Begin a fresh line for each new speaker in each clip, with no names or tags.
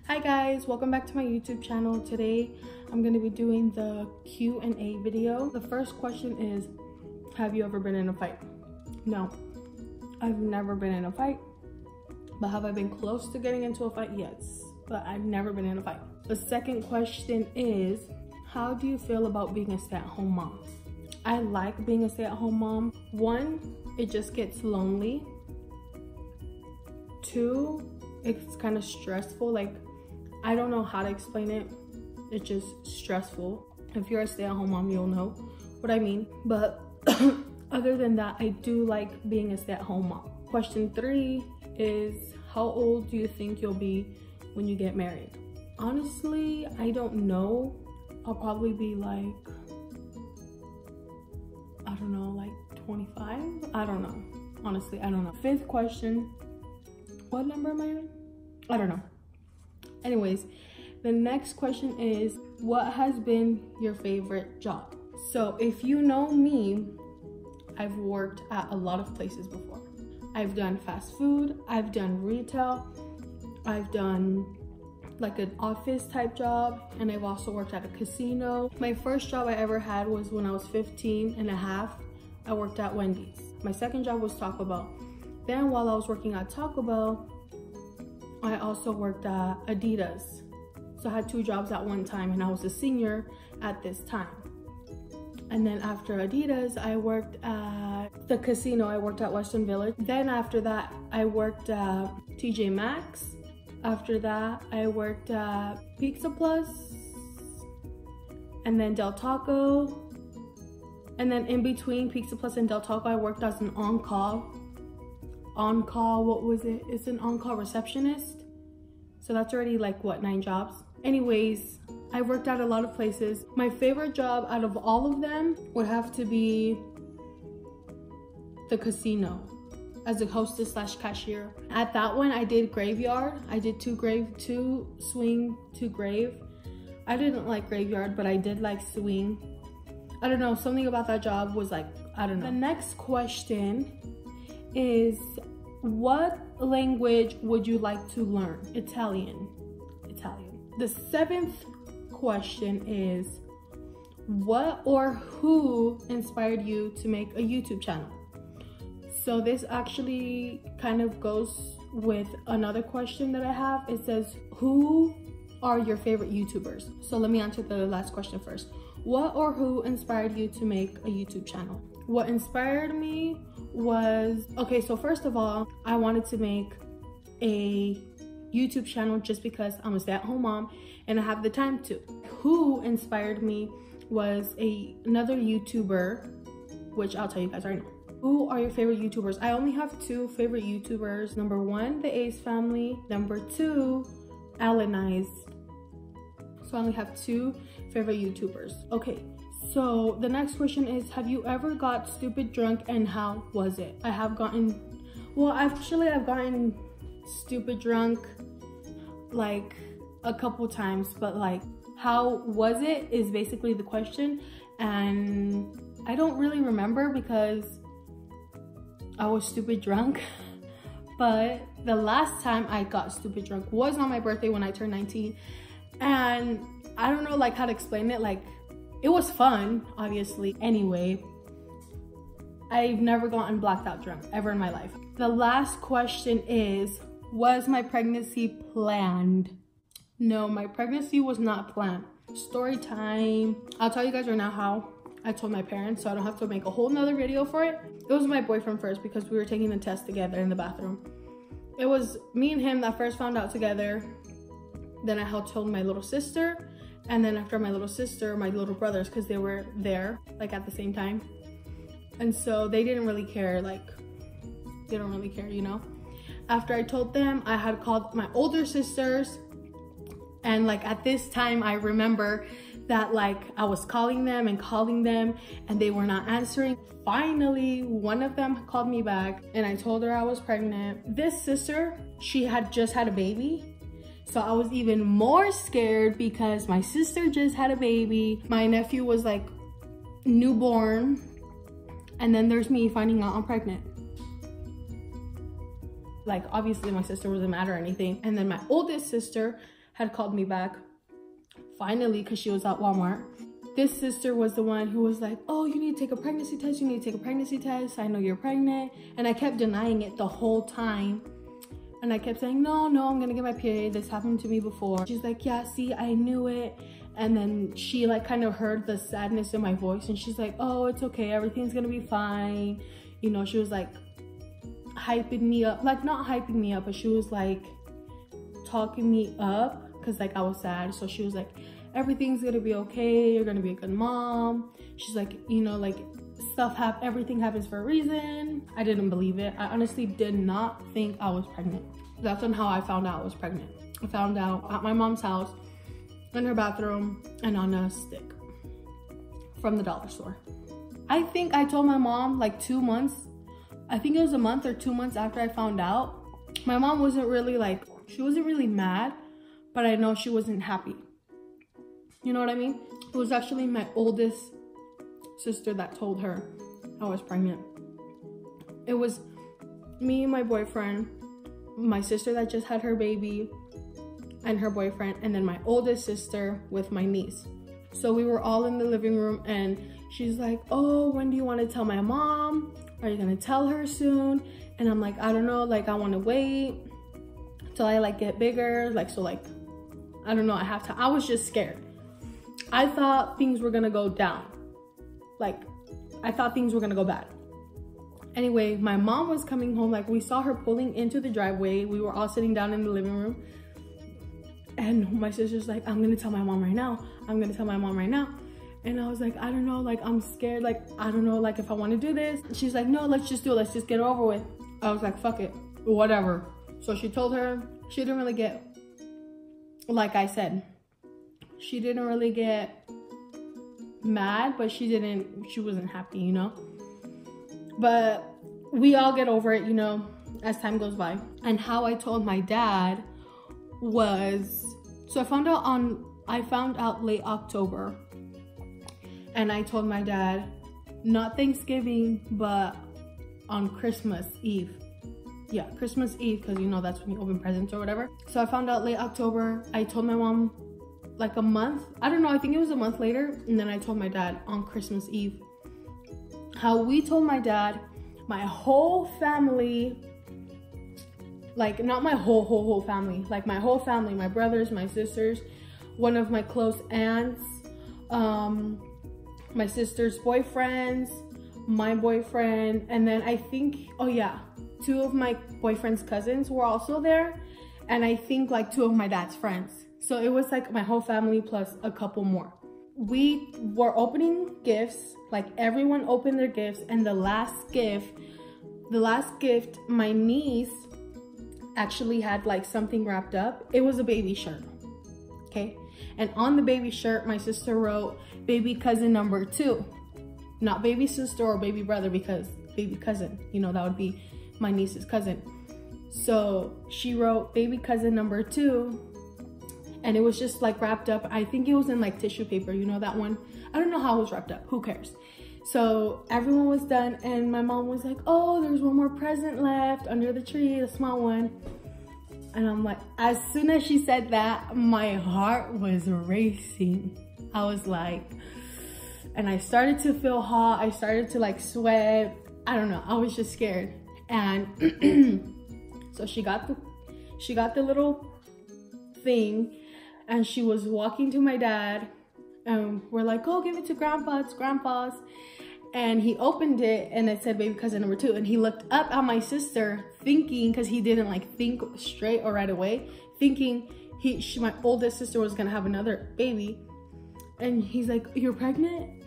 Hi guys, welcome back to my YouTube channel. Today I'm going to be doing the Q&A video. The first question is, have you ever been in a fight? No, I've never been in a fight. But have I been close to getting into a fight? Yes, but I've never been in a fight. The second question is, how do you feel about being a stay-at-home mom? I like being a stay-at-home mom. One, it just gets lonely. Two, it's kind of stressful. Like, I don't know how to explain it. It's just stressful. If you're a stay-at-home mom, you'll know what I mean. But other than that, I do like being a stay-at-home mom. Question 3 is, how old do you think you'll be when you get married? Honestly, I don't know. I'll probably be like, I don't know, like 25? I don't know. Honestly, I don't know. 5th question, what number am I in? I don't know. Anyways, the next question is, what has been your favorite job? So if you know me, I've worked at a lot of places before. I've done fast food, I've done retail, I've done like an office type job, and I've also worked at a casino. My first job I ever had was when I was 15 and a half. I worked at Wendy's. My second job was Taco Bell. Then while I was working at Taco Bell, I also worked at Adidas. So I had 2 jobs at one time, and I was a senior at this time. And then after Adidas, I worked at the casino. I worked at Western Village. Then after that, I worked at TJ Maxx. After that, I worked at Pizza Plus, and then Del Taco. And then in between Pizza Plus and Del Taco, I worked as an on-call, what was it? It's an on-call receptionist. So that's already like, what, 9 jobs? Anyways, I worked at a lot of places. My favorite job out of all of them would have to be the casino as a hostess / cashier. At that one, I did graveyard. I did 2 swing, 2 grave. I didn't like graveyard, but I did like swing. I don't know, something about that job was like, I don't know. The next question is, what language would you like to learn? Italian. The 7th question is, what or who inspired you to make a YouTube channel? So this actually kind of goes with another question that I have. It says, who are your favorite YouTubers? So let me answer the last question first. What or who inspired you to make a YouTube channel? What inspired me was, okay, so first of all, I wanted to make a YouTube channel just because I'm a stay-at-home mom and I have the time to. Who inspired me was another YouTuber, which I'll tell you guys right now. Who are your favorite YouTubers? I only have 2 favorite YouTubers. Number 1, the Ace family. Number 2, Alanize. So I only have 2 favorite YouTubers. Okay, so the next question is, have you ever got stupid drunk and how was it? I have gotten, well, actually I've gotten stupid drunk like a couple times, but like, how was it is basically the question. And I don't really remember because I was stupid drunk. But the last time I got stupid drunk was on my birthday when I turned 19. And I don't know like how to explain it. Like, it was fun, obviously. Anyway, I've never gotten blacked out drunk ever in my life. The last question is, was my pregnancy planned? No, my pregnancy was not planned. Story time. I'll tell you guys right now how I told my parents, so I don't have to make a whole nother video for it. It was my boyfriend first because we were taking the test together in the bathroom. It was me and him that first found out together. Then I told my little sister, and then after my little sister, my little brothers, because they were there like at the same time. And so they didn't really care, like, they don't really care, you know? After I told them, I had called my older sisters, and like at this time I remember that like I was calling them and they were not answering. Finally, one of them called me back and I told her I was pregnant. This sister, she had just had a baby. So I was even more scared because my sister just had a baby. My nephew was like newborn. And then there's me finding out I'm pregnant. Like, obviously my sister wasn't mad or anything. And then my oldest sister had called me back finally because she was at Walmart. This sister was the one who was like, oh, you need to take a pregnancy test. You need to take a pregnancy test. I know you're pregnant. And I kept denying it the whole time. And I kept saying, no, I'm gonna get my period. This happened to me before. She's like, yeah, see, I knew it. And then she like kind of heard the sadness in my voice. And she's like, oh, it's okay. Everything's gonna be fine. You know, she was like hyping me up. Like not hyping me up, but she was like talking me up because like I was sad. So she was like, everything's gonna be okay. You're gonna be a good mom. She's like, you know, like everything happens for a reason. I didn't believe it. I honestly did not think I was pregnant. That's on how I found out I was pregnant. I found out at my mom's house, in her bathroom, and on a stick from the dollar store. I think I told my mom like 2 months. I think it was a month or 2 months after I found out. My mom wasn't really like, she wasn't really mad, but I know she wasn't happy. You know what I mean? It was actually my oldest sister that told her I was pregnant. It was me and my boyfriend, my sister that just had her baby, and her boyfriend, and then my oldest sister with my niece. So we were all in the living room, and she's like, oh, when do you want to tell my mom? Are you gonna tell her soon? And I'm like, I don't know, like I want to wait till I like get bigger, like, so like, I don't know, I have to. I was just scared. I thought things were gonna go down. Like, I thought things were gonna go bad. Anyway, my mom was coming home, like we saw her pulling into the driveway. We were all sitting down in the living room. And my sister's like, I'm gonna tell my mom right now. I'm gonna tell my mom right now. And I was like, I don't know, like I'm scared. Like, I don't know, like if I wanna do this. She's like, no, let's just do it. Let's just get it over with. I was like, fuck it, whatever. So she told her, she didn't really get, like I said, she didn't really get mad, but she wasn't happy, you know? But we all get over it, you know, as time goes by. And how I told my dad was, so I found out late October, and I told my dad, not Thanksgiving, but on Christmas Eve. Yeah, Christmas Eve, because you know that's when you open presents or whatever. So I found out late October. I told my mom like a month, I don't know, I think it was a month later, and then I told my dad on Christmas Eve. How we told my dad, my whole family, like not my whole family, like my whole family, my brothers, my sisters, one of my close aunts, my sister's boyfriends, my boyfriend, and then I think, oh yeah, 2 of my boyfriend's cousins were also there, and I think like 2 of my dad's friends. So it was like my whole family plus a couple more. We were opening gifts, like everyone opened their gifts, and the last gift, my niece actually had like something wrapped up. It was a baby shirt, okay? And on the baby shirt, my sister wrote baby cousin number 2. Not baby sister or baby brother, because baby cousin, you know, that would be my niece's cousin. So she wrote baby cousin number 2, and it was just like wrapped up. I think it was in like tissue paper, you know that one? I don't know how it was wrapped up, who cares? So everyone was done, and my mom was like, oh, there's one more present left under the tree, a small one. And I'm like, as soon as she said that, my heart was racing. I was like, and I started to feel hot. I started to like sweat. I don't know, I was just scared. And so she got the little thing, and she was walking to my dad, and we're like, oh, give it to grandpa, it's grandpa's. And he opened it, and it said baby cousin number 2, and he looked up at my sister thinking, because he didn't like think straight or right away, thinking my oldest sister was gonna have another baby. And he's like, you're pregnant?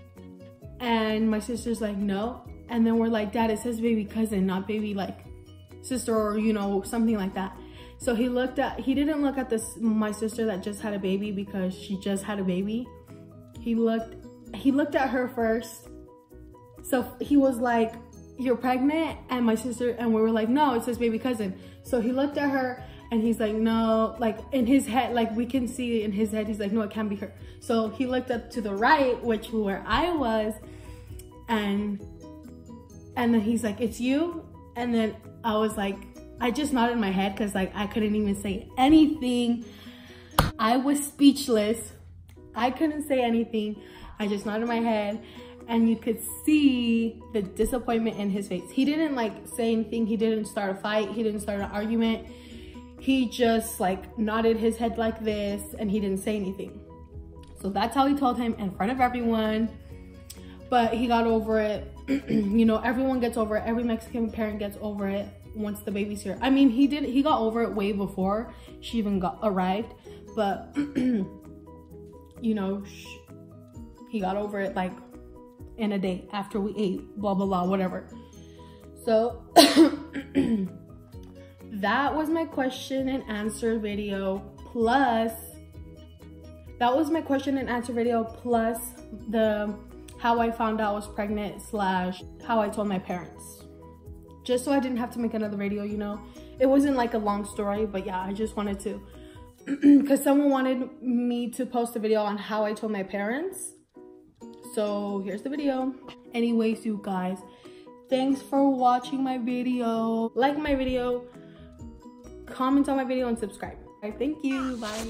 And my sister's like, no. And then we're like, dad, it says baby cousin, not baby like sister, or you know, something like that. So he didn't look at my sister that just had a baby, because she just had a baby. He looked at her first. So he was like, you're pregnant? And my sister, and we were like, no, it says baby cousin. So he looked at her, and he's like, no, like in his head, like we can see in his head, he's like, no, it can't be her. So he looked up to the right, which where I was, and then he's like, it's you? And then I was like, I just nodded my head, because like I couldn't even say anything. I was speechless. I couldn't say anything. I just nodded my head, and you could see the disappointment in his face. He didn't like say anything. He didn't start a fight. He didn't start an argument. He just like nodded his head like this, and he didn't say anything. So that's how he told him in front of everyone. But he got over it. You know, everyone gets over it. Every Mexican parent gets over it once the baby's here. I mean, he got over it way before she even arrived. But, you know, he got over it like in a day after we ate, blah, blah, blah, whatever. So that was my question and answer video. Plus, that was my question and answer video, plus the how I found out I was pregnant / how I told my parents. Just so I didn't have to make another video, you know. It wasn't like a long story, but yeah, I just wanted to. Because someone wanted me to post a video on how I told my parents. So here's the video. Anyways, you guys, thanks for watching my video. Like my video, comment on my video, and subscribe. All right, thank you. Bye.